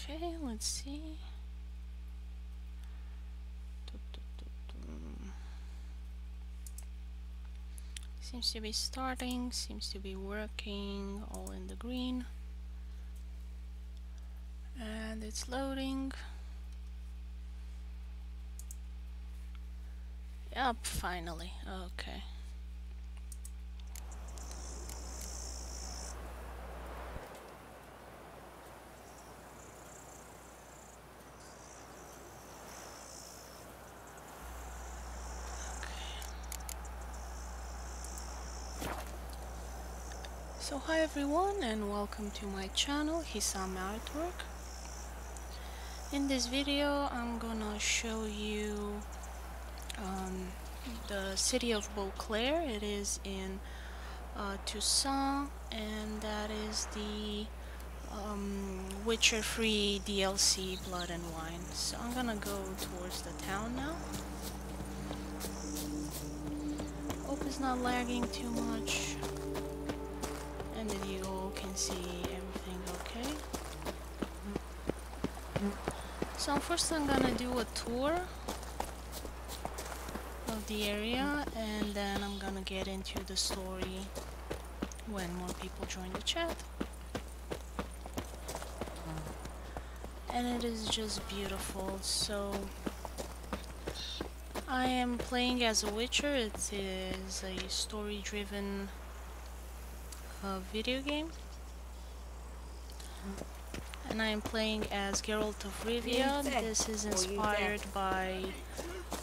Okay, let's see. Seems to be starting, seems to be working, all in the green. And it's loading. Yep, finally. Okay. So hi everyone and welcome to my channel Hisame Artwork. In this video I'm gonna show you the city of Beauclaire. It is in Toussaint, and that is the Witcher free DLC Blood and Wine. So I'm gonna go towards the town now. Hope it's not lagging too much and that you all can see everything okay. So first I'm gonna do a tour of the area, and then I'm gonna get into the story when more people join the chat. And it is just beautiful. So I am playing as a Witcher. It is a story-driven video game, and I am playing as Geralt of Rivia. This is inspired by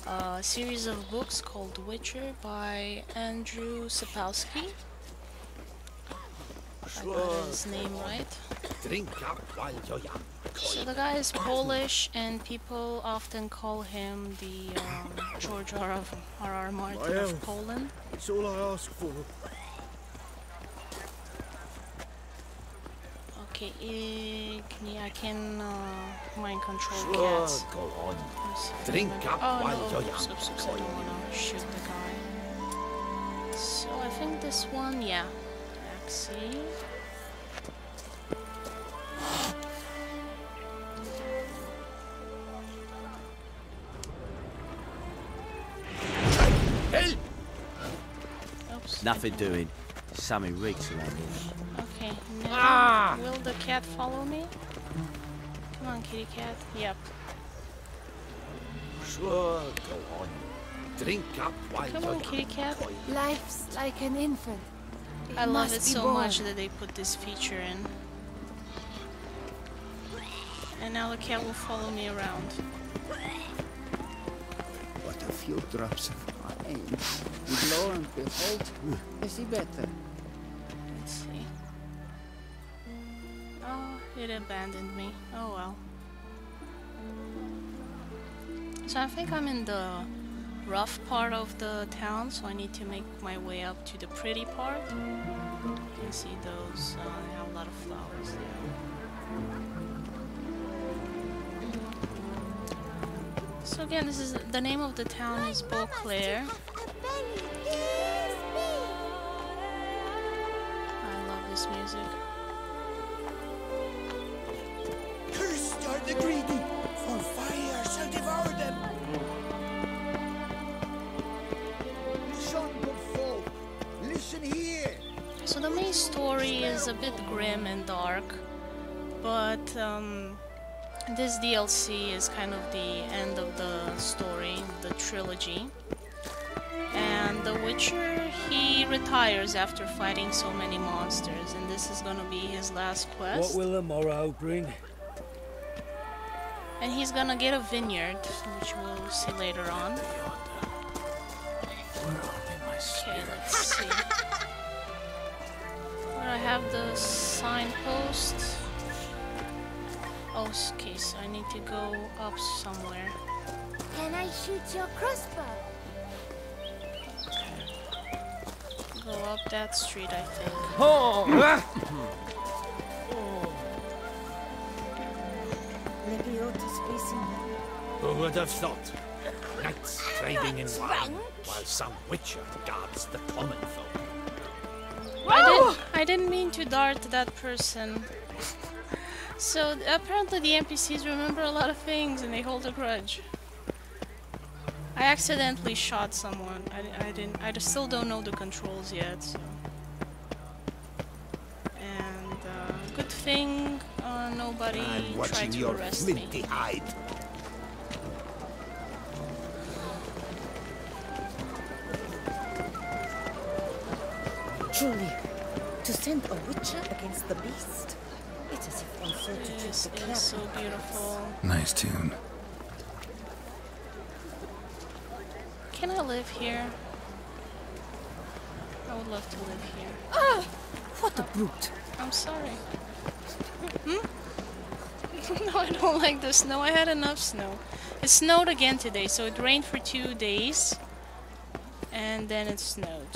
a series of books called Witcher by Andrzej Sapkowski. I got his name right. Drink up while you're young. So the guy is Polish, and people often call him the George R.R. Martin of Poland. It's all I ask for. Okay, I can mind control Sure, cats. go on. Drink up while you're young. Oops, I don't wanna shoot the guy. So I think this one, yeah. Axie. Hey! Oops. Nothing doing. Sammy reeks around here. Okay, now will the cat follow me? Come on, kitty cat. Yep. Sure, go on. Drink up while Come you're on, young. kitty cat. Life's like an infant. I love it must be so born. much that they put this feature in. And now the cat will follow me around. What a few drops of wine. With lo and behold, I see better. Let's see. Oh, it abandoned me. Oh well. So I think I'm in the rough part of the town, so I need to make my way up to the pretty part. You can see those, they have a lot of flowers there. So again, this is the name of the town is Beauclaire. I love this music. Cursed are the greedy, for fire shall devour them. Listen, good folk, listen here. So the main story is a bit grim and dark, but this DLC is kind of the end of the story, the trilogy. And the Witcher, he retires after fighting so many monsters, and this is gonna be his last quest. What will the morrow bring? And he's gonna get a vineyard, which we'll see later on. Okay, let's see. Where I have the signpost. Oh, okay, so I need to go up somewhere. Can I shoot your crossbow? Go up that street, I think. Who would have thought? Knights trading in wine, while some witcher guards the common folk. I didn't mean to dart that person. So apparently the NPCs remember a lot of things and they hold a grudge. I accidentally shot someone. I just still don't know the controls yet. So. And good thing nobody tried to arrest me. Hide. Truly, to send a witcher against the beast. It's as if one sought to This take the is so beautiful. Nice tune. Can I live here? I would love to live here. Ah! What a brute! I'm sorry. Hmm? No, I don't like the snow. I had enough snow. It snowed again today, so it rained for 2 days. And then it snowed.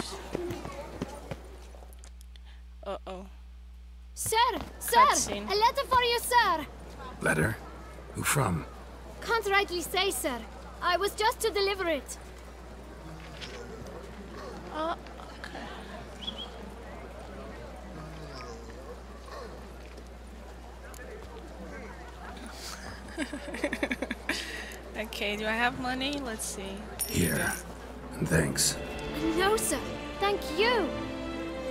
Uh-oh. Sir! Sir! Cutscene. A letter for you, sir! Letter? Who from? Can't rightly say, sir. I was just to deliver it. Okay. Okay, do I have money? Let's see. Here. And thanks. No, sir. Thank you.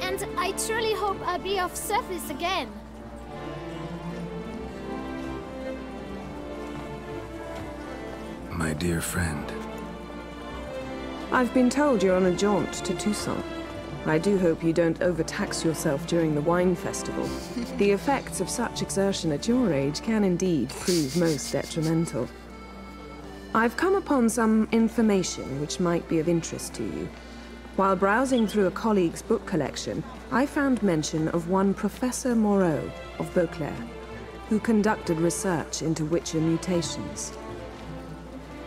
And I truly hope I'll be of service again. My dear friend. I've been told you're on a jaunt to Toussaint. I do hope you don't overtax yourself during the wine festival. The effects of such exertion at your age can indeed prove most detrimental. I've come upon some information which might be of interest to you. While browsing through a colleague's book collection, I found mention of one Professor Moreau of Beauclaire, who conducted research into Witcher mutations.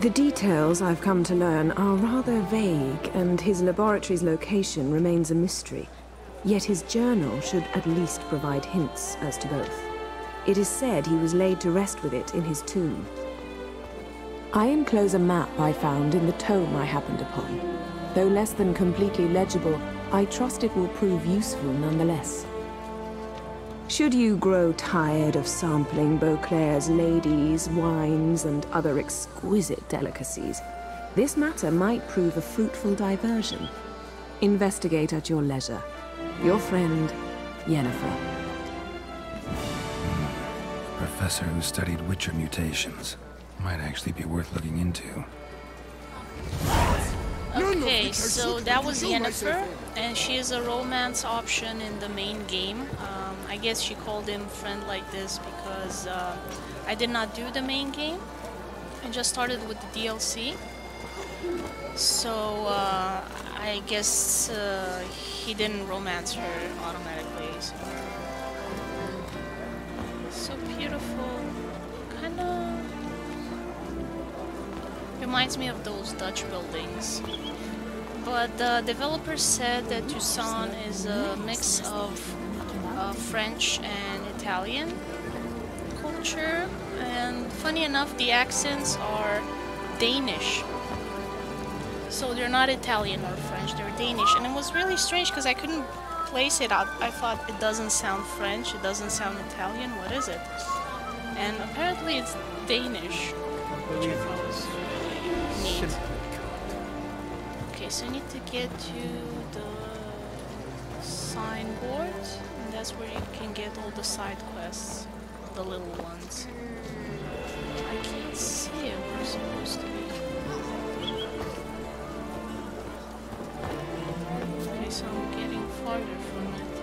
The details I've come to learn are rather vague, and his laboratory's location remains a mystery. Yet his journal should at least provide hints as to both. It is said he was laid to rest with it in his tomb. I enclose a map I found in the tome I happened upon. Though less than completely legible, I trust it will prove useful nonetheless. Should you grow tired of sampling Beauclaire's ladies, wines, and other exquisite delicacies, this matter might prove a fruitful diversion. Investigate at your leisure. Your friend, Yennefer. A professor who studied Witcher mutations. Might actually be worth looking into. Okay, so that was Yennefer, and she is a romance option in the main game. I guess she called him friend like this because I did not do the main game. I just started with the DLC. So I guess he didn't romance her automatically. So beautiful. Kinda reminds me of those Dutch buildings. But the developers said that Toussaint is a mix of French and Italian culture, and funny enough the accents are Danish. So they're not Italian or French, they're Danish, and it was really strange because I couldn't place it out. I thought it doesn't sound French, it doesn't sound Italian, what is it? And apparently it's Danish, which I thought was neat. Okay, so I need to get to the signboard, and that's where you can get all the side quests, the little ones. I can't see it where it's supposed to be. Okay, so I'm getting farther from it.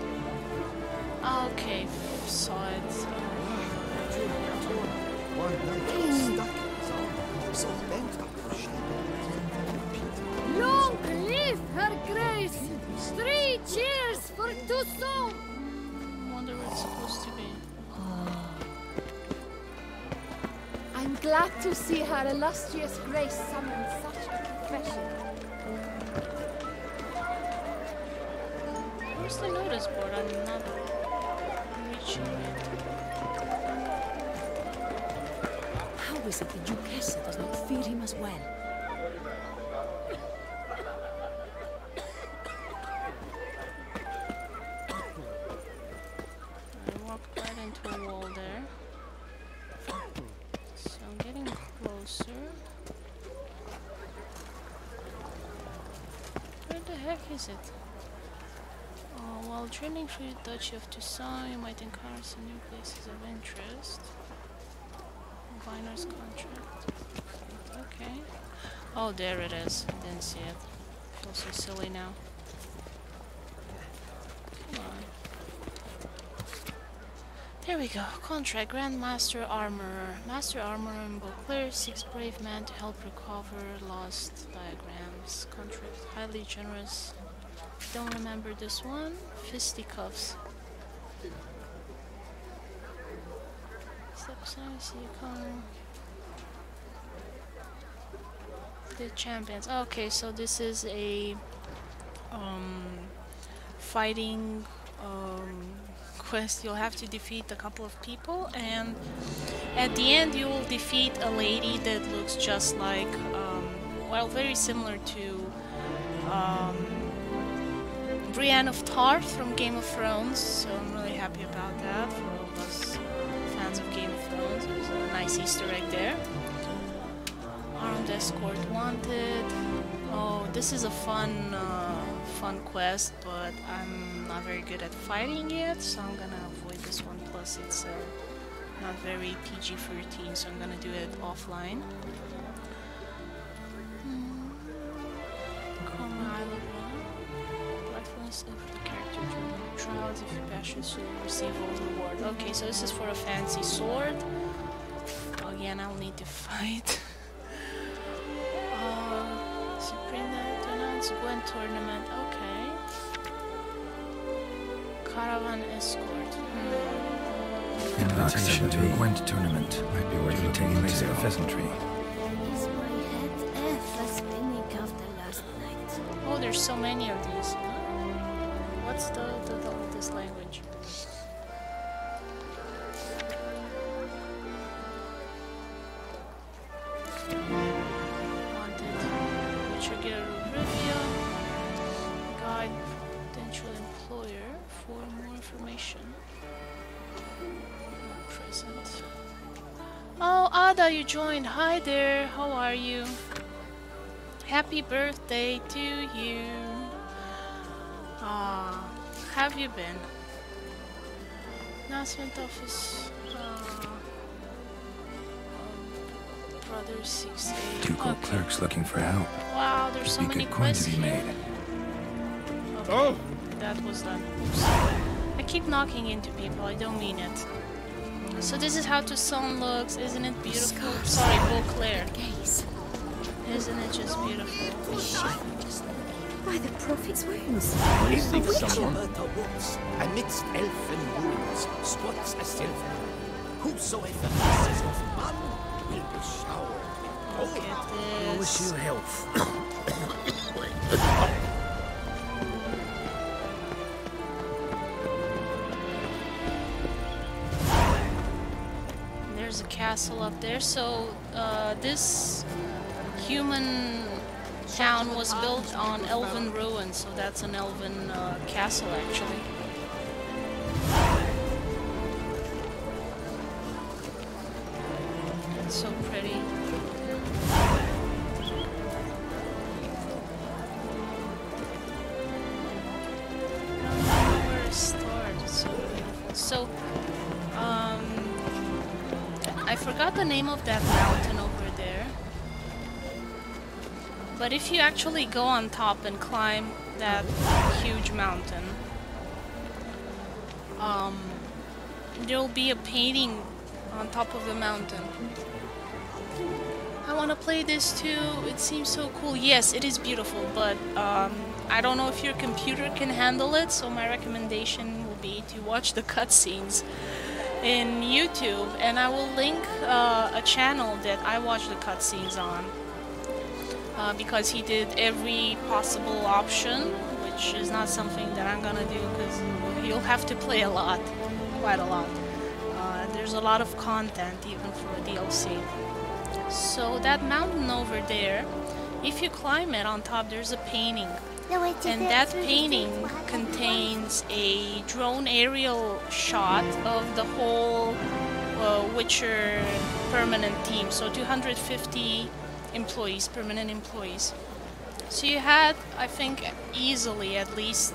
Okay, saw it. Long live her grace! 3 cheers for Toussaint! I wonder where it's supposed to be. I'm glad to see her illustrious grace summon such a profession. Where's the notice board? I'm not reaching it. How is it the Duchessa does not feed him as well? I walked right into a wall there. is it? While journeying through the Duchy of Toussaint, you might encounter some new places of interest. Viner's contract. Okay. Oh, there it is. Didn't see it. I feel so silly now. Come on. There we go. Contract. Grand Master Armorer. Master Armorer in Beauclaire seeks brave man to help recover lost diagrams. Contract. Highly generous. Don't remember this one. Fisticuffs. The champions. Okay, so this is a fighting quest. You'll have to defeat a couple of people, and at the end you will defeat a lady that looks just like well, very similar to Brienne of Tarth from Game of Thrones, so I'm really happy about that for all of us fans of Game of Thrones. There's a nice Easter egg there. Armed escort wanted. Oh, this is a fun quest, but I'm not very good at fighting yet, so I'm gonna avoid this one. Plus, it's not very PG-13, so I'm gonna do it offline. If the character during trials, if you pass your sword, receive all reward. Okay, so this is for a fancy sword. Again, I'll need to fight. Supreme Lieutenant's Gwent tournament. Okay. Caravan escort. Invitation to a Gwent tournament might be worth looking into a pheasantry. Is my head ever spinning after last night? Oh, there's so many of these. What's this language? Wanted. Richard Review. Guide potential employer for more information. Not present. Oh, Ada, you joined. Hi there. How are you? Happy birthday to you. Have you been? Announcement office. Brother 6A. Ducal clerks looking for help. Wow, there's so many good coin quests to be here. made. Okay, Oh! that was done. Oops. I keep knocking into people. I don't mean it. So this is how Toussaint looks. Isn't it beautiful? Sorry, Beauclaire. Isn't it just beautiful? By the prophet's wounds. In the Summerta woods, amidst elfin ruins, squats a silver. Whosoever passes of man will be showered. Look at wish this. you health. There's a castle up there. So this human town was built on elven ruins, so that's an elven castle actually. It's so pretty. Where to start? It's so beautiful. So I forgot the name of that mountain over there. But if you actually go on top and climb that huge mountain, there'll be a painting on top of the mountain. I want to play this too. It seems so cool. Yes, it is beautiful, but I don't know if your computer can handle it, so my recommendation will be to watch the cutscenes in YouTube, and I will link a channel that I watch the cutscenes on. Because he did every possible option, which is not something that I'm gonna do because you'll have to play a lot, quite a lot. There's a lot of content even for a DLC. So that mountain over there, if you climb it on top, there's a painting. And that painting contains a drone aerial shot of the whole Witcher permanent team. So 250 employees, permanent employees. So you had, I think, easily at least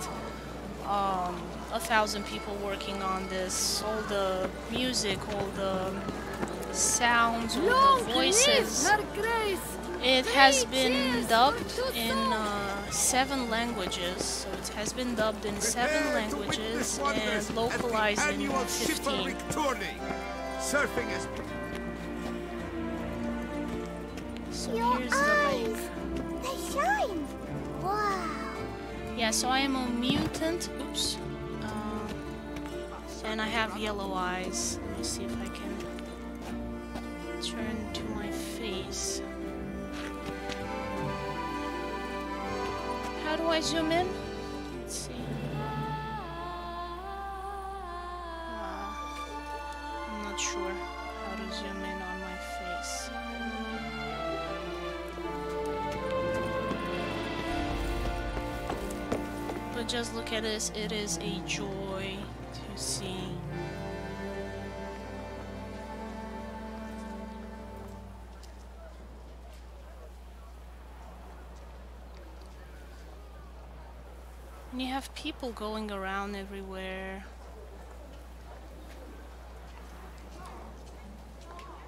1,000 people working on this. All the music, all the sounds, all the voices. It has been dubbed in 7 languages. So it has been dubbed in 7 languages and localized in 15. Surfing is So here's the link. They shine. Wow. Yeah, so I am a mutant. Oops. And I have yellow eyes. Let me see if I can turn to my face. How do I zoom in? Let's see. I'm not sure how to zoom in on my face. But just look at this, it is a joy to see. And you have people going around everywhere.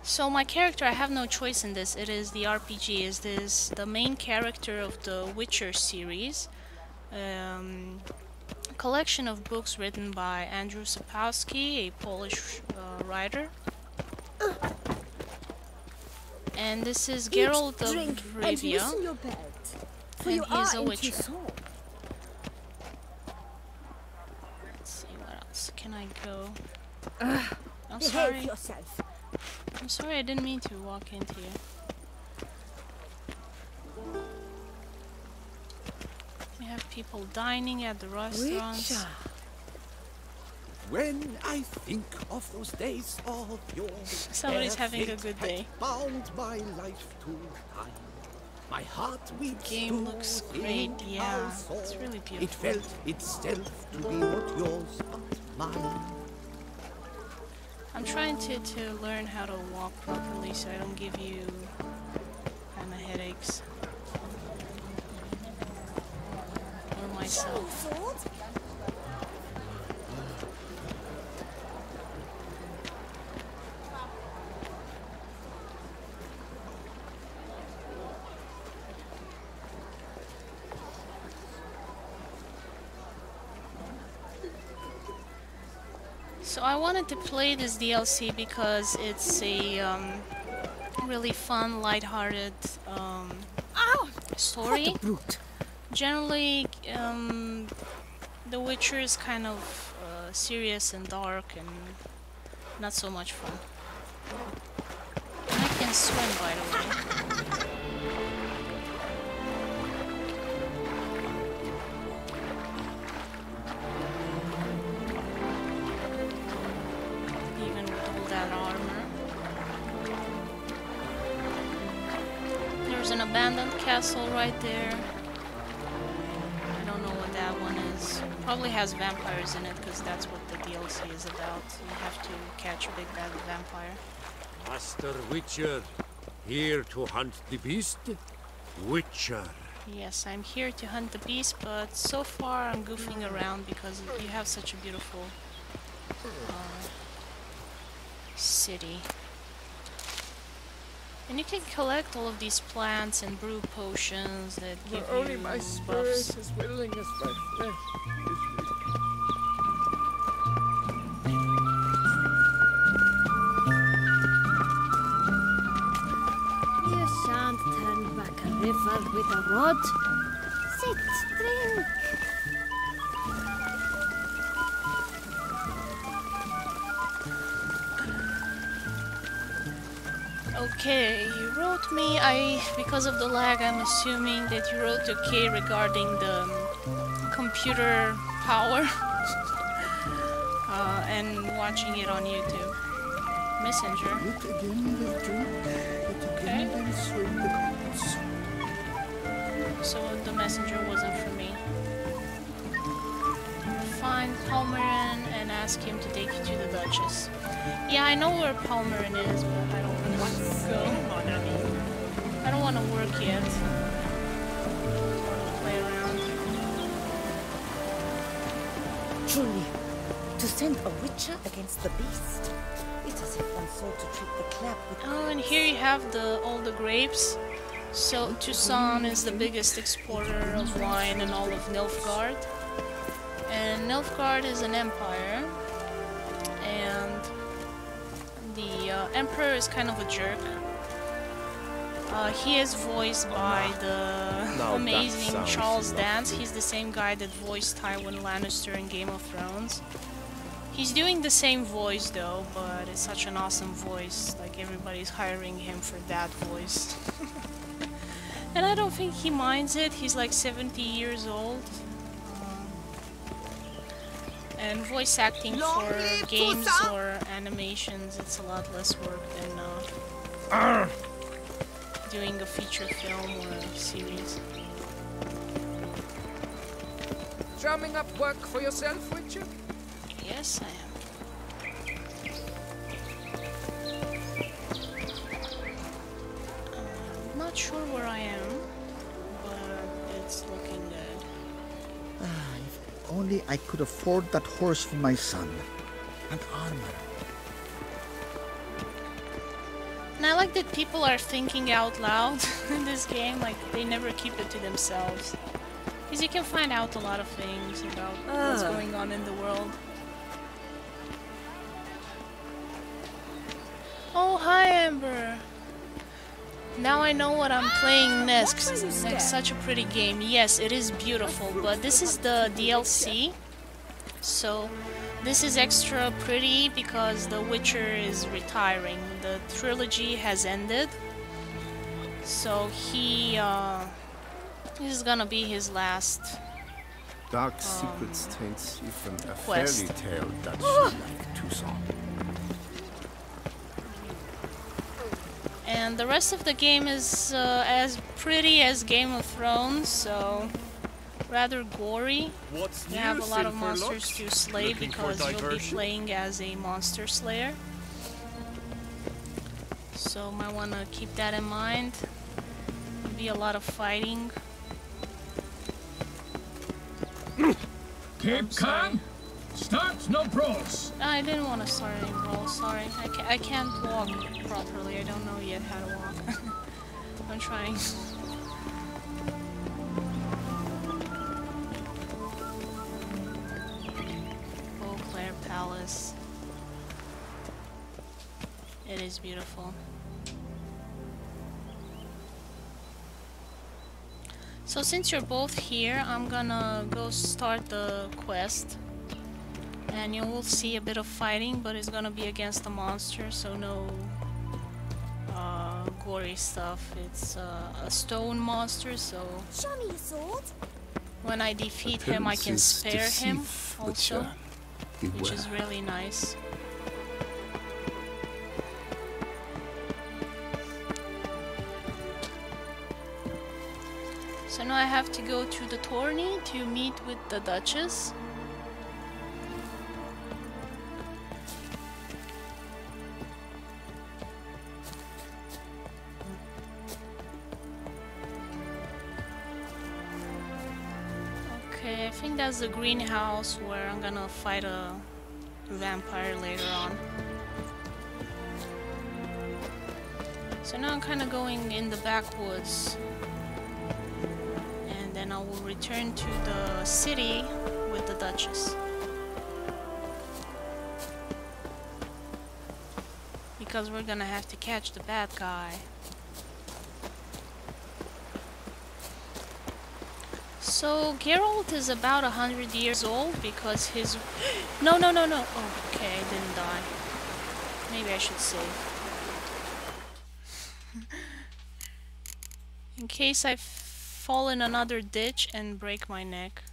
So my character, I have no choice in this. It is the RPG. Is this the main character of the Witcher series? Collection of books written by Andrzej Sapkowski, a Polish writer. And this is Geralt of Rivia. And he's a Witcher. Let's see, what else can I go? I'm sorry. I'm sorry, I didn't mean to walk into you. We have people dining at the restaurants. when I think of those days of yore. Somebody's having a good day. Bound my life to time. My heart weeps. Game looks great, yeah. It's really beautiful. It felt itself to be not yours but mine. I'm trying to learn how to walk properly so I don't give you kind of headaches. Or myself. So I wanted to play this DLC because it's a really fun, lighthearted story. Generally, The Witcher is kind of serious and dark and not so much fun. And I can swim, by the way. There's an abandoned castle right there. I don't know what that one is. Probably has vampires in it because that's what the DLC is about. You have to catch a big bad vampire. Master Witcher, here to hunt the beast? Witcher. Yes, I'm here to hunt the beast, but so far I'm goofing around because you have such a beautiful city. And you can collect all of these plants and brew potions that give you only my spirit buffs. is willing as my flesh is weak. You shan't turn back a river with a rod. Sit, drink. Okay, you wrote me, because of the lag, I'm assuming that you wrote okay regarding the computer power and watching it on YouTube. Messenger. Yet again they drink, yet again they swing the gods. So the messenger wasn't for me. Find Palmerin and ask him to take you to the Duchess. Yeah, I know where Palmerin is, but I don't want to go. I don't want to work yet. Truly, to send a witcher against the beast. It's as if one sought to treat the clap with... Oh, and here you have all the grapes. So Toussaint is the biggest exporter of wine in all of Nilfgaard. And Nilfgaard is an empire. And the emperor is kind of a jerk. He is voiced by the amazing Charles Dance. He's the same guy that voiced Tywin Lannister in Game of Thrones. He's doing the same voice though, but it's such an awesome voice. Like everybody's hiring him for that voice. And I don't think he minds it. He's like 70 years old. And voice acting for games or animations, it's a lot less work than doing a feature film or a series. Drumming up work for yourself, Witcher? Yes, I am. I'm not sure where I am, but it's looking good. If only I could afford that horse for my son. And armor. And I like that people are thinking out loud in this game, like they never keep it to themselves. Because you can find out a lot of things about what's going on in the world. Oh, hi Amber! Now I know what I'm playing next. It's like such a pretty game. Yes, it is beautiful, but this is the DLC. So this is extra pretty because The Witcher is retiring. The trilogy has ended. So this is gonna be his last Dark secrets taints even a quest. fairy tale that like Toussaint. And the rest of the game is as pretty as Game of Thrones, so rather gory. You have a lot of monsters to slay because you'll be playing as a monster slayer. So might want to keep that in mind. There'll be a lot of fighting. Keep calm. Start no brawls. I didn't want to start any brawls, sorry. I can't walk properly. I don't know yet how to walk. I'm trying. Beauclaire Palace. It is beautiful. So since you're both here, I'm gonna go start the quest. And you will see a bit of fighting, but it's gonna be against the monster, so no gory stuff. It's a stone monster, so Show me your sword. when I defeat him I can spare him also, which is really nice. So now I have to go to the tourney to meet with the Duchess. Okay, I think that's the greenhouse where I'm gonna fight a vampire later on. So now I'm kind of going in the backwoods. And then I will return to the city with the Duchess. Because we're gonna have to catch the bad guy. So Geralt is about 100 years old because his... No! Oh, okay, I didn't die. Maybe I should save. In case I fall in another ditch and break my neck.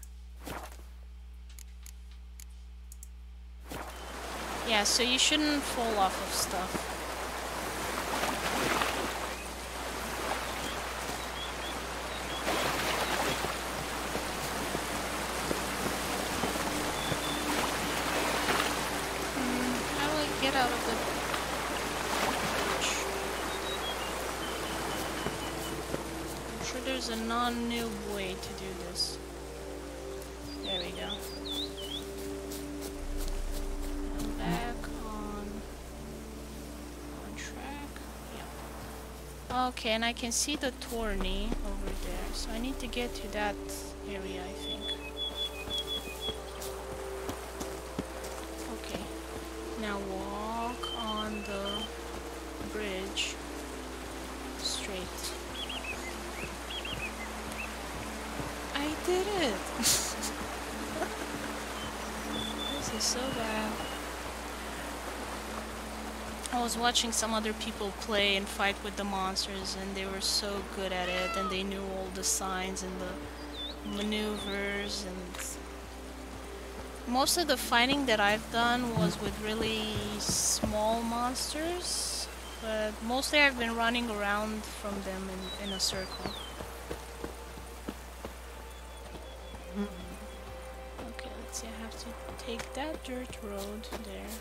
Yeah, so you shouldn't fall off of stuff. How do I get out of the ditch? I'm sure there's a non-noob way to do this. There we go. Okay, and I can see the tourney over there, so I need to get to that area, I think. Okay, now walk on the bridge straight. I did it! This is so bad. I was watching some other people play and fight with the monsters, and they were so good at it, and they knew all the signs and the maneuvers, and most of the fighting that I've done was with really small monsters, but mostly I've been running around from them in a circle. Okay, let's see, I have to take that dirt road there.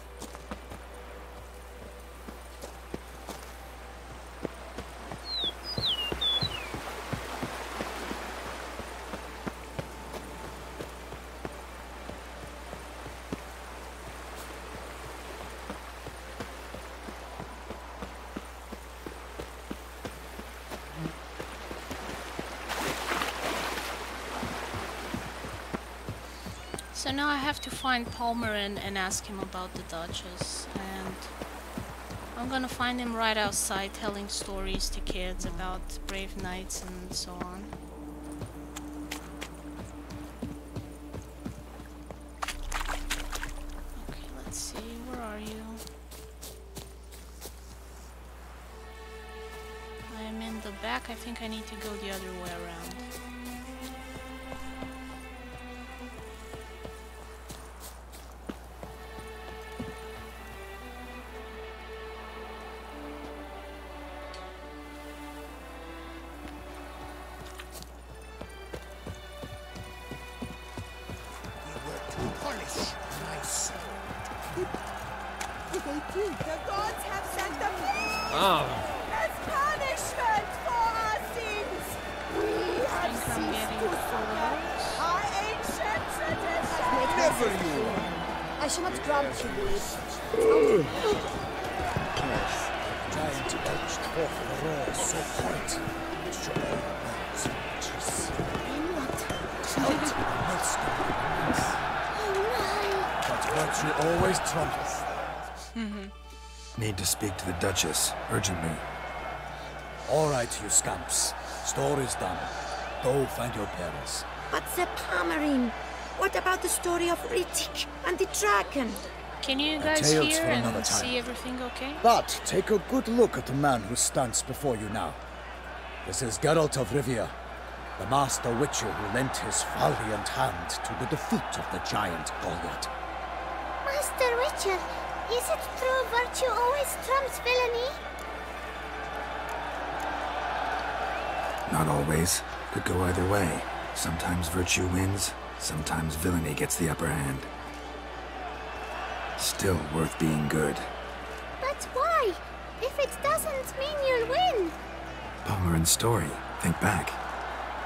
So now I have to find Palmerin and ask him about the Duchess, and I'm gonna find him right outside telling stories to kids about brave knights and so on. Okay, let's see, where are you? I'm in the back. I think I need to go the other way around. The gods have sent the beast as punishment for our sins. We have ceased to forget our ancient tradition. Never you! I shall not grant you this. Yes, giant belched forth a roar so bright it shook all the walls and edges. Out amidst the darkness. But virtue always trumps. Need to speak to the Duchess, urgently. All right, you scamps. Story's done. Go find your parents. But the Palmerin, what about the story of Rittik and the dragon? Can you guys Tales hear for another and time. see everything okay? But take a good look at the man who stands before you now. This is Geralt of Rivia, the master witcher who lent his valiant hand to the defeat of the giant Goliath. Master Witcher, is it true virtue always trumps villainy? Not always. Could go either way. Sometimes virtue wins, sometimes villainy gets the upper hand. Still worth being good. But why? If it doesn't mean you'll win. Palmerin's story. Think back.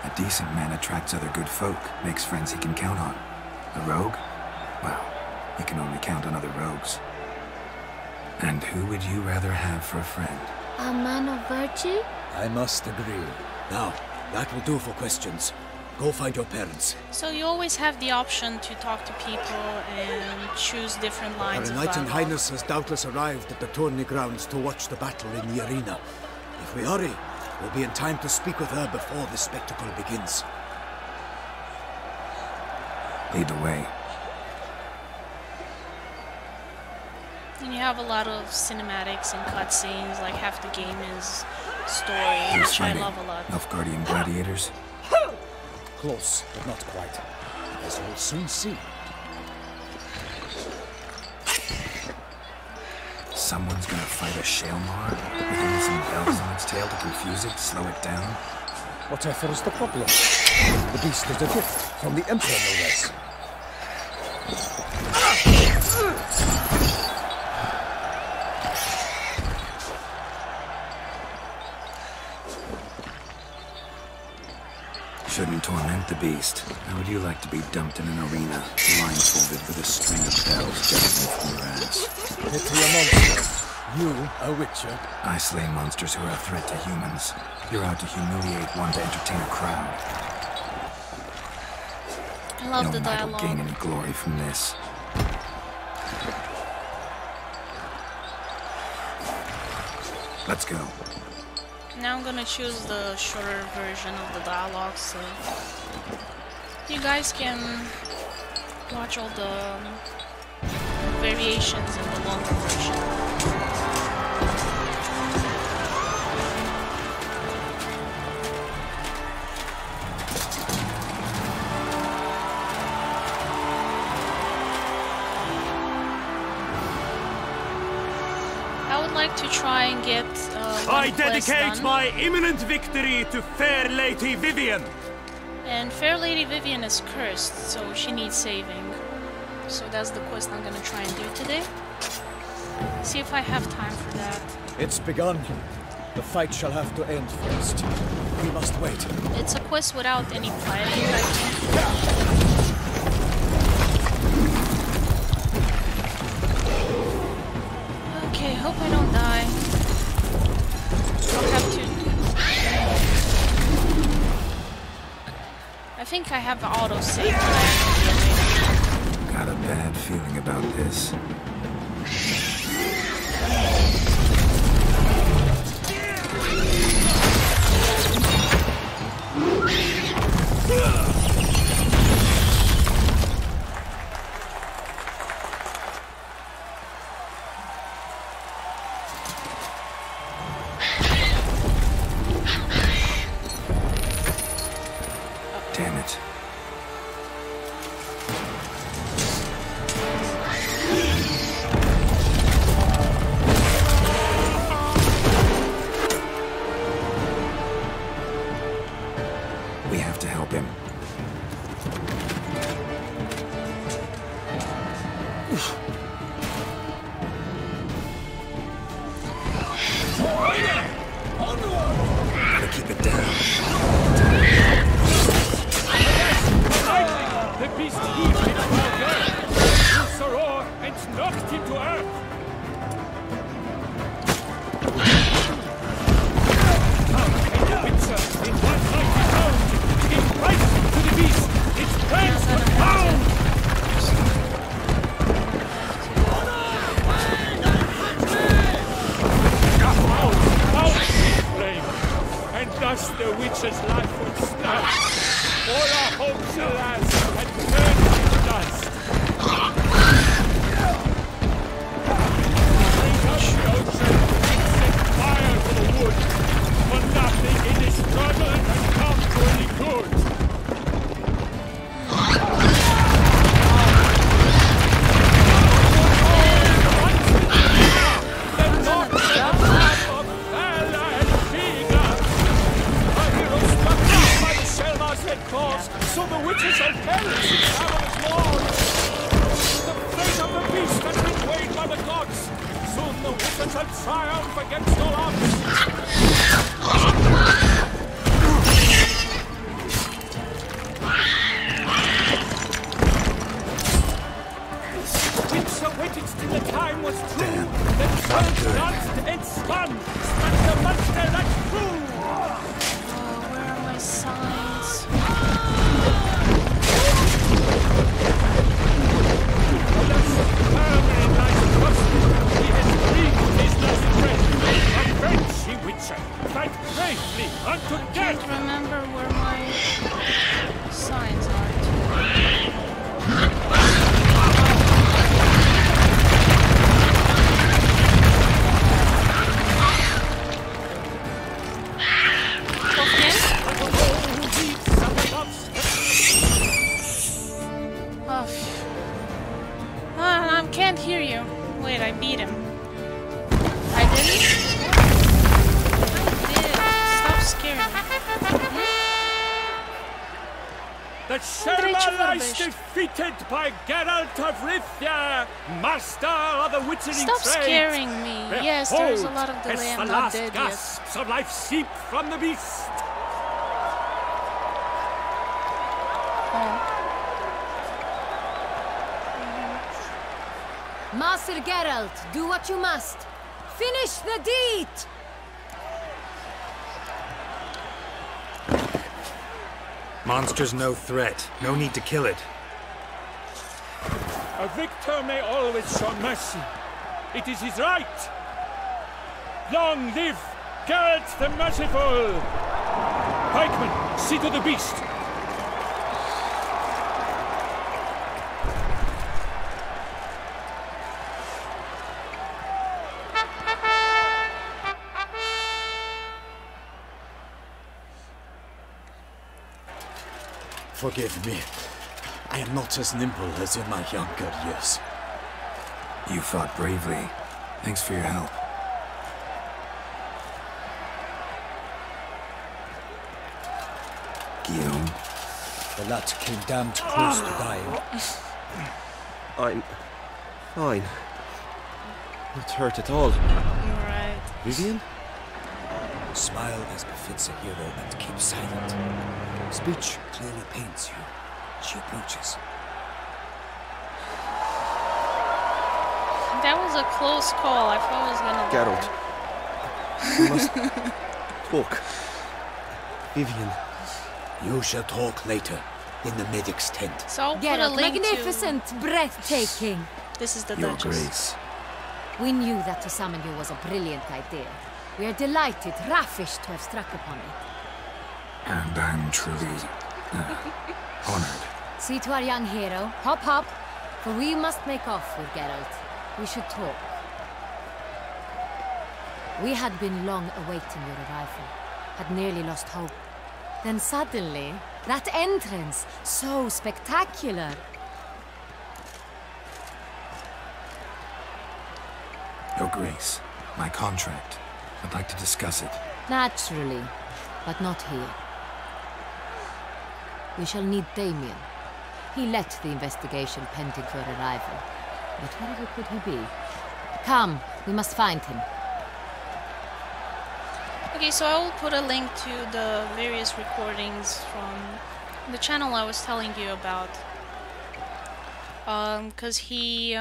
A decent man attracts other good folk, makes friends he can count on. A rogue? Well, he can only count on other rogues. And who would you rather have for a friend? A man of virtue? I must agree. Now, that will do for questions. Go find your parents. So you always have the option to talk to people and choose different lines Our of Knight and dialogue. Highness has doubtless arrived at the tourney grounds to watch the battle in the arena. If we hurry, we'll be in time to speak with her before the spectacle begins. Lead the way. And you have a lot of cinematics and cutscenes, like half the game is story, Who's which I fighting? love a lot. Nilfgaardian gladiators? Close, but not quite. As we'll soon see. Someone's gonna fight a Shaelmar? With even some bells on its tail to confuse it, slow it down? Whatever is the problem? The beast is a gift from the Emperor, no less. Shouldn't torment the beast. How would you like to be dumped in an arena, blindfolded with a string of bells jutting from your ass? Pity a monster. You, a witcher? I slay monsters who are a threat to humans. You're out to humiliate one to entertain a crowd. I love the No knight will dialogue. gain any glory from this. Let's go. Now I'm gonna choose the shorter version of the dialogue, so you guys can watch all the variations in the longer version. I would like to try and get I one quest dedicate done. my imminent victory to fair Lady Vivian. And Fair Lady Vivian is cursed, so she needs saving. So that's the quest I'm gonna try and do today. See if I have time for that. It's begun. The fight shall have to end first. We must wait. It's a quest without any fighting, I think. Okay, hope I don't die. I'll have to... I think I have auto-save. Got a bad feeling about this. Damn it. We have to help him. Gotta keep it down. The beast heaved in Beauclaire, drew Soror, and knocked him to earth. How can the Witcher, in one mighty bound, give right to the beast, its plans were bound? Out in flame, and thus the Witcher's life would start. All our hopes, alas, had turned to dust. Bring up the ocean, set fire to the wood, for nothing in this struggle has come to any good. The North of valor and vigor. Our heroes struck down by the Selma's red claws, so the witches shall perish in Avalon's lord. The fate of the beast has been weighed by the gods. Soon the witches shall triumph against all odds. Witcher waited till the time was true. Then turned, danced, and spun. Struck the monster that flew. Oh, where are my signs? Herman lies trusted. He has breathed his last breath. Avenge, ye Witcher. Fight bravely unto I death. can't remember where my signs are. I can't hear you. Wait, I beat him. I didn't? I did. Stop scaring me. The Sherma lies defeated by Geralt of Rivia, master of the witching Stop trade. scaring me. Yes, there's a lot of Behold, delay. as I'm the not last dead yet. gasps of life seep from the beast. Master Geralt, do what you must. Finish the deed! Monster's no threat. No need to kill it. A victor may always show mercy. It is his right. Long live Geralt the Merciful! Pikemen, see to the beast. Forgive me. I am not as nimble as in my younger years. You fought bravely. Thanks for your help. Guillaume. The lad came damned close to dying. I'm fine. Not hurt at all. Right. Vivian? Smile as befits a hero and keep silent. Speech clearly paints you. She approaches. That was a close call. I thought I was gonna Geralt. We must talk. Vivian. You shall talk later, in the medic's tent. So I'll put a Geralt, link magnificent, breathtaking. This is the Your Duchess. Grace. We knew that to summon you was a brilliant idea. We are delighted, ravished to have struck upon it. And I'm truly honored. See to our young hero. Hop, hop. For we must make off with Geralt. We should talk. We had been long awaiting your arrival. Had nearly lost hope. Then suddenly, that entrance, so spectacular. Your Grace, my contract. I'd like to discuss it. Naturally, but not here. We shall need Damien. He led the investigation pending your arrival. But wherever could he be? Come, we must find him. Okay, so I will put a link to the various recordings from the channel I was telling you about. Because he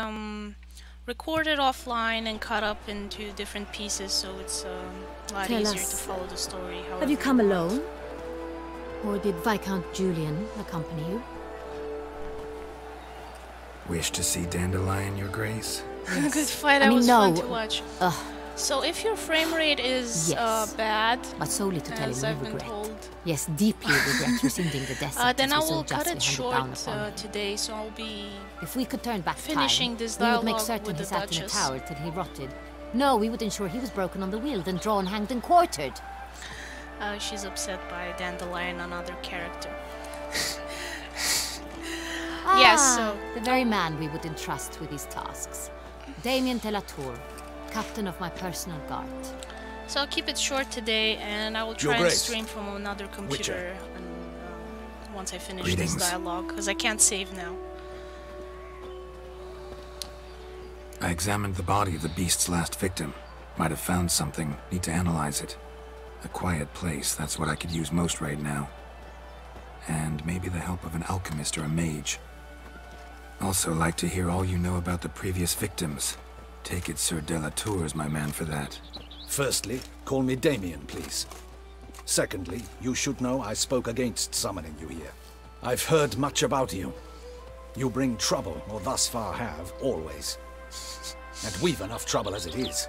recorded offline and cut up into different pieces, so it's a lot Tell easier us, to follow the story. Have you come alone? Or did Viscount Julian accompany you? Wish to see Dandelion, Your Grace? Good fight, that was fun to watch. So if your frame rate is bad, but solely to tell as you I've we been regret. told, Yes, deeply regret rescinding the death then I sentence we so will cut it justly handed short down upon him. today, so I'll be If we could turn back finishing time, this we would make dialogue certain with he the sat in a Duchess. tower till he rotted. No, we would ensure he was broken on the wheel, then drawn, hanged, and quartered. She's upset by Dandelion, another character. Yes, so the very man we would entrust with these tasks. Damien de la Tour, captain of my personal guard. So I'll keep it short today, and I will try and stream from another computer and, once I finish this dialogue, because I can't save now. I examined the body of the beast's last victim. Might have found something. Need to analyze it. A quiet place, that's what I could use most right now. And maybe the help of an alchemist or a mage. Also like to hear all you know about the previous victims. Take it Sir de la Tour is my man for that. Firstly, call me Damien, please. Secondly, you should know I spoke against summoning you here. I've heard much about you. You bring trouble, or thus far have, always. And we've enough trouble as it is.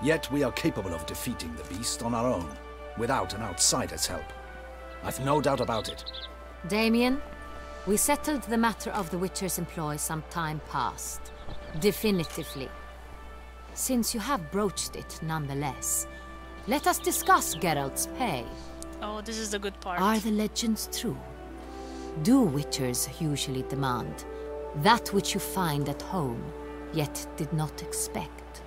Yet we are capable of defeating the beast on our own, without an outsider's help. I've no doubt about it. Damien, we settled the matter of the Witcher's employ some time past. Definitively. Since you have broached it nonetheless, let us discuss Geralt's pay. Oh, this is the good part. Are the legends true? Do Witchers usually demand that which you find at home, yet did not expect?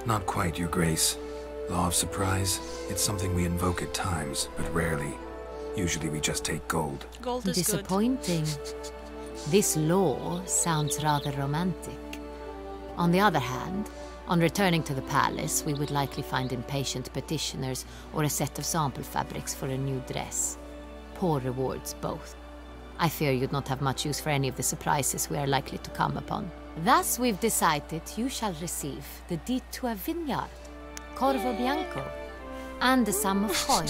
Not quite, Your Grace. Law of surprise, it's something we invoke at times, but rarely. Usually we just take gold. Gold is disappointing. This law sounds rather romantic. On the other hand, on returning to the palace, we would likely find impatient petitioners or a set of sample fabrics for a new dress. Poor rewards both. I fear you'd not have much use for any of the surprises we are likely to come upon. Thus, we've decided you shall receive the deed to a vineyard, Corvo Bianco, and the sum of coin.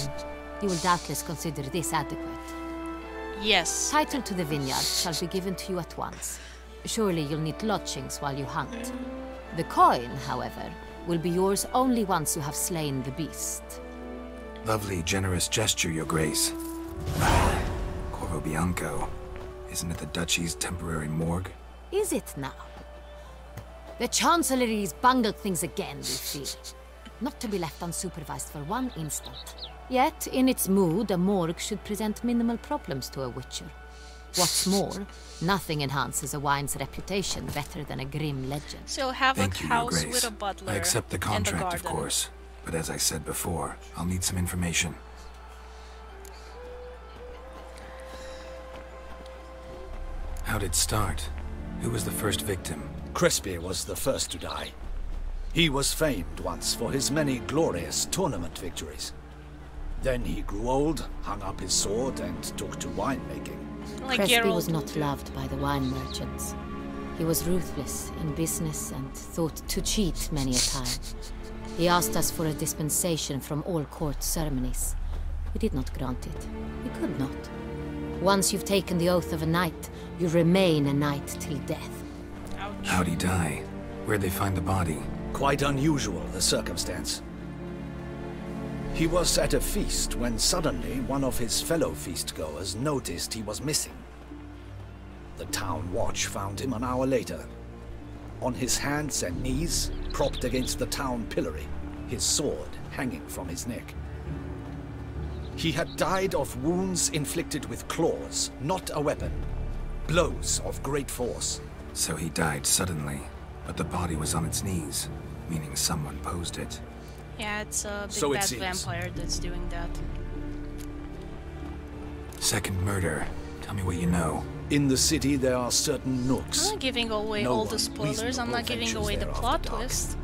You will doubtless consider this adequate. Yes. Title to the vineyard shall be given to you at once. Surely you'll need lodgings while you hunt. The coin, however, will be yours only once you have slain the beast. Lovely, generous gesture, Your Grace. Corvo Bianco. Isn't it the Duchy's temporary morgue? Is it now? The Chancellery's bungled things again, we fear. Not to be left unsupervised for one instant. Yet, in its mood, a morgue should present minimal problems to a witcher. What's more, nothing enhances a wine's reputation better than a grim legend. So have Thank a you, Your house Grace. with a butler I accept the contract, and a of garden. course. But as I said before, I'll need some information. How'd it start? Who was the first victim? Crespi was the first to die. He was famed once for his many glorious tournament victories. Then he grew old, hung up his sword, and took to winemaking. Like Crespi Geralt was not would do. loved by the wine merchants. He was ruthless in business and thought to cheat many a time. He asked us for a dispensation from all court ceremonies. We did not grant it. We could not. Once you've taken the oath of a knight, you remain a knight till death. Ouch. How'd he die? Where'd they find the body? Quite unusual, the circumstance. He was at a feast when suddenly one of his fellow feastgoers noticed he was missing. The town watch found him an hour later. On his hands and knees, propped against the town pillory, his sword hanging from his neck. He had died of wounds inflicted with claws, not a weapon. Blows of great force. So he died suddenly, but the body was on its knees, meaning someone posed it. Yeah, it's a big So it bad seems. vampire that's doing that. Second murder. Tell me what you know. In the city there are certain nooks. I'm not giving away No all one the spoilers, I'm reasonable not giving ventures away the there after plot dark. twist.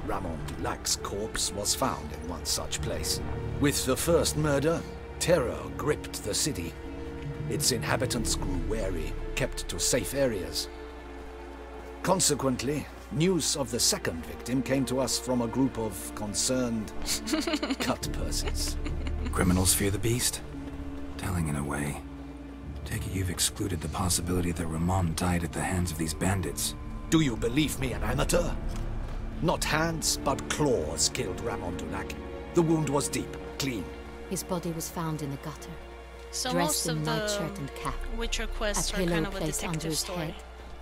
Ramon Dulac's corpse was found in one such place. With the first murder, terror gripped the city. Its inhabitants grew wary, kept to safe areas. Consequently, news of the second victim came to us from a group of concerned cut-purses. Criminals fear the beast? Telling in a way. Take it you've excluded the possibility that Ramon died at the hands of these bandits. Do you believe me an amateur? Not hands, but claws killed Ramon Dulac. The wound was deep, clean. His body was found in the gutter, So dressed most in of nightshirt the and cap, Witcher a quests are pillow kind of a placed under detective his story. head,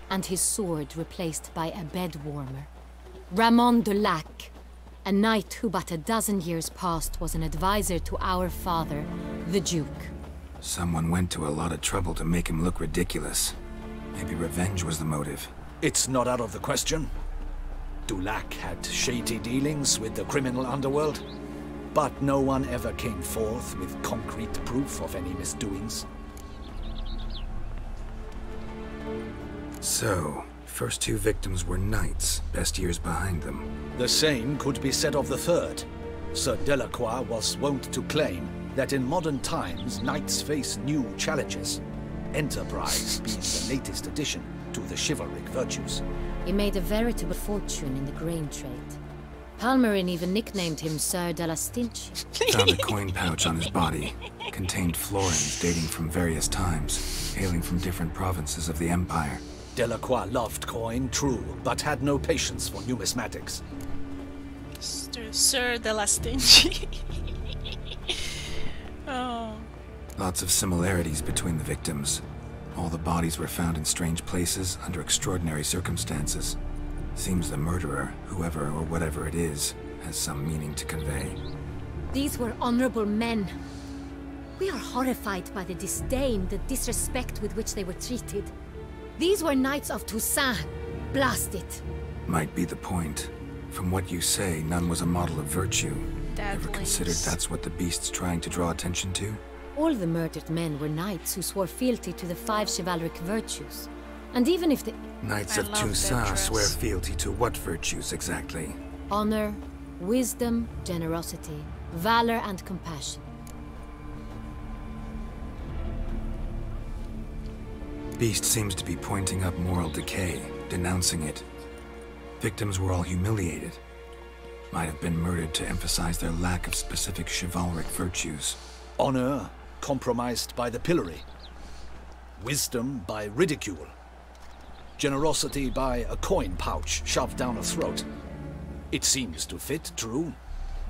and his sword replaced by a bed warmer. Ramon Dulac, a knight who but a dozen years past was an advisor to our father, the Duke. Someone went to a lot of trouble to make him look ridiculous. Maybe revenge was the motive. It's not out of the question. Dulac had shady dealings with the criminal underworld, but no one ever came forth with concrete proof of any misdoings. So, first two victims were knights, best years behind them. The same could be said of the third. Sir Delacroix was wont to claim that in modern times knights face new challenges, enterprise being the latest addition to the chivalric virtues. He made a veritable fortune in the grain trade. Palmerin even nicknamed him Sir de la Stinch. Found a coin pouch on his body. Contained florins dating from various times, hailing from different provinces of the Empire. Delacroix loved coin, true, but had no patience for numismatics. Sir de la Stingy. Oh. Lots of similarities between the victims. All the bodies were found in strange places under extraordinary circumstances. Seems the murderer, whoever or whatever it is, has some meaning to convey. These were honorable men. We are horrified by the disdain, the disrespect with which they were treated. These were knights of Toussaint. Blast it. Might be the point. From what you say, none was a model of virtue. Ever considered that's what the beast's trying to draw attention to? All the murdered men were knights who swore fealty to the 5 chivalric virtues. And even if the... Knights of Toussaint swear fealty to what virtues exactly? Honor, wisdom, generosity, valor, and compassion. beast seems to be pointing up moral decay, denouncing it. Victims were all humiliated. Might have been murdered to emphasize their lack of specific chivalric virtues. Honor compromised by the pillory. Wisdom by ridicule. Generosity by a coin pouch shoved down a throat. It seems to fit, true,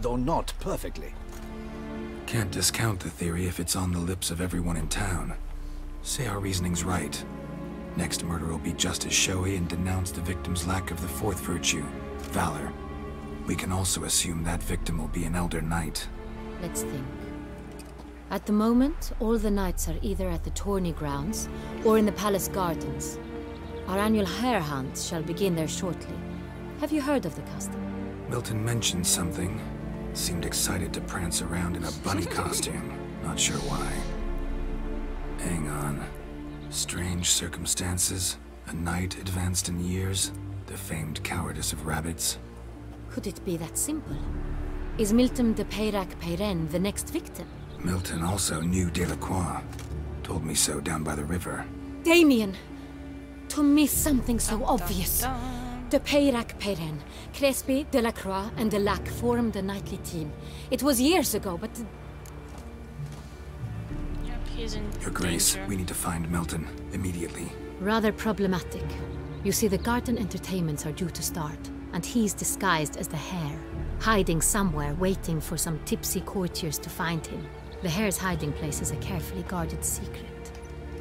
though not perfectly. Can't discount the theory if it's on the lips of everyone in town. Say our reasoning's right. Next murder will be just as showy and denounce the victim's lack of the fourth virtue, valor. We can also assume that victim will be an elder knight. Let's think. At the moment, all the knights are either at the tourney grounds or in the palace gardens. Our annual hare hunt shall begin there shortly. Have you heard of the custom? Milton mentioned something. Seemed excited to prance around in a bunny costume. Not sure why. Hang on. Strange circumstances. A knight advanced in years. The famed cowardice of rabbits. Could it be that simple? Is Milton de Peyrac-Peyren the next victim? Milton also knew Delacroix. Told me so down by the river. Damien! To miss something so obvious. De Peyrac-Peyren, Crespi, Delacroix, and Delac formed a knightly team. It was years ago, but... Yep, he's in Your Grace, danger. we need to find Milton, immediately. Rather problematic. You see, the garden entertainments are due to start, and he's disguised as the hare, hiding somewhere, waiting for some tipsy courtiers to find him. The hare's hiding place is a carefully guarded secret.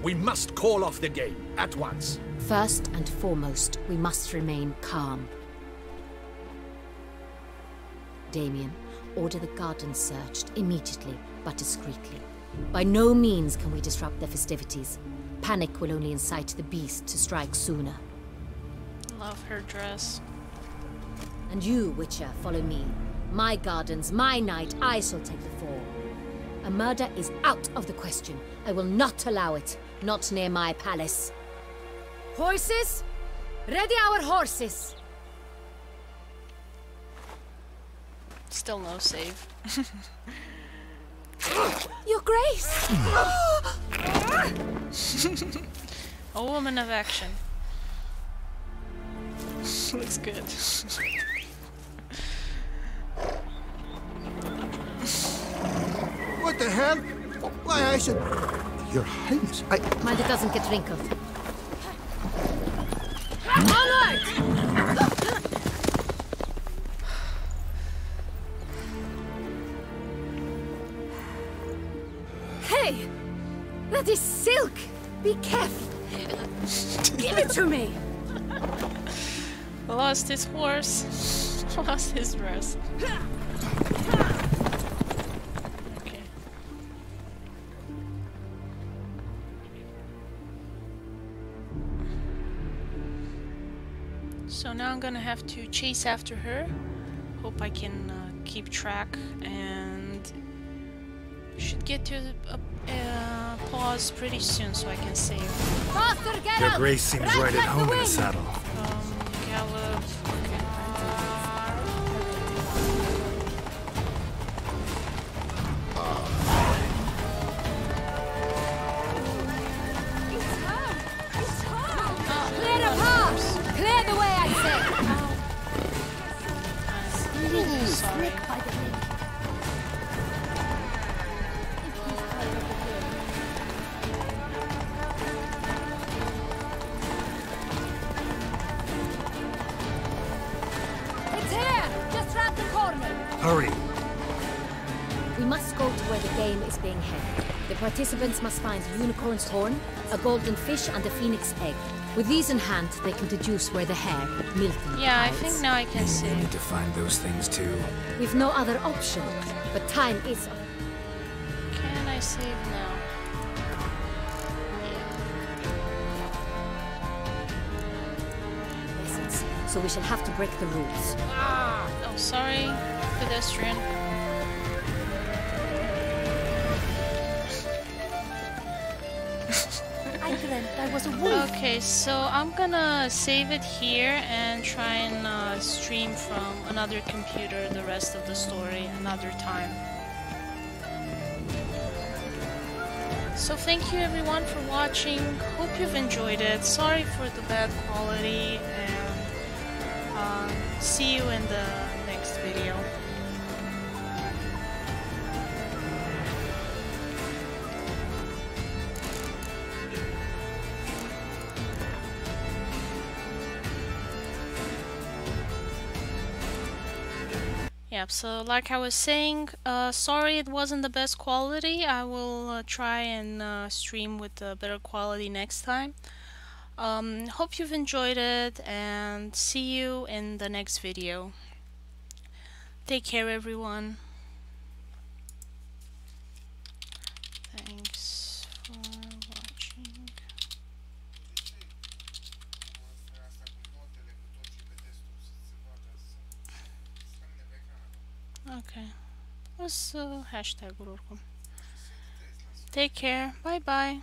We must call off the game, at once. First and foremost, we must remain calm. Damien, order the garden searched immediately, but discreetly. By no means can we disrupt the festivities. Panic will only incite the beast to strike sooner. Love her dress. And you, Witcher, follow me. My gardens, my night, I shall take the fall. A murder is out of the question. I will not allow it. Not near my palace. Horses! Ready our horses! Still no save. Your Grace! A woman of action. Looks good. What the hell? Why, I should... Your Highness, I... Mind it doesn't get wrinkled. Onward! Hey! That is silk! Be careful! Give it to me! Lost his horse. Lost his dress. Okay. So now I'm gonna have to chase after her. Hope I can keep track, and should get to a pause pretty soon so I can save. Faster, Geralt! Your Grace seems right at home in the saddle. Gallop. Okay. Clear the path! Clear the way, I say! Sorry. It's here! Just round the corner! Hurry! We must go to where the game is being held. The participants must find a unicorn's horn, a golden fish, and a phoenix egg. With these in hand, they can deduce where the hare, Milton, Yeah, I hides. think now I can We save. need to find those things too. We've no other option, but time is... Can I save now? essence, so we shall have to break the rules. Oh, sorry, pedestrian. I dreamt I was a wolf. Okay, so I'm gonna save it here and try and stream from another computer the rest of the story another time. So thank you everyone for watching. Hope you've enjoyed it. Sorry for the bad quality, and see you in the next video. Yep, so like I was saying, sorry it wasn't the best quality. I will try and stream with better quality next time. Hope you've enjoyed it, and see you in the next video. Take care everyone. Thanks for watching. Okay. What's hashtag oricum. Take care. Bye bye.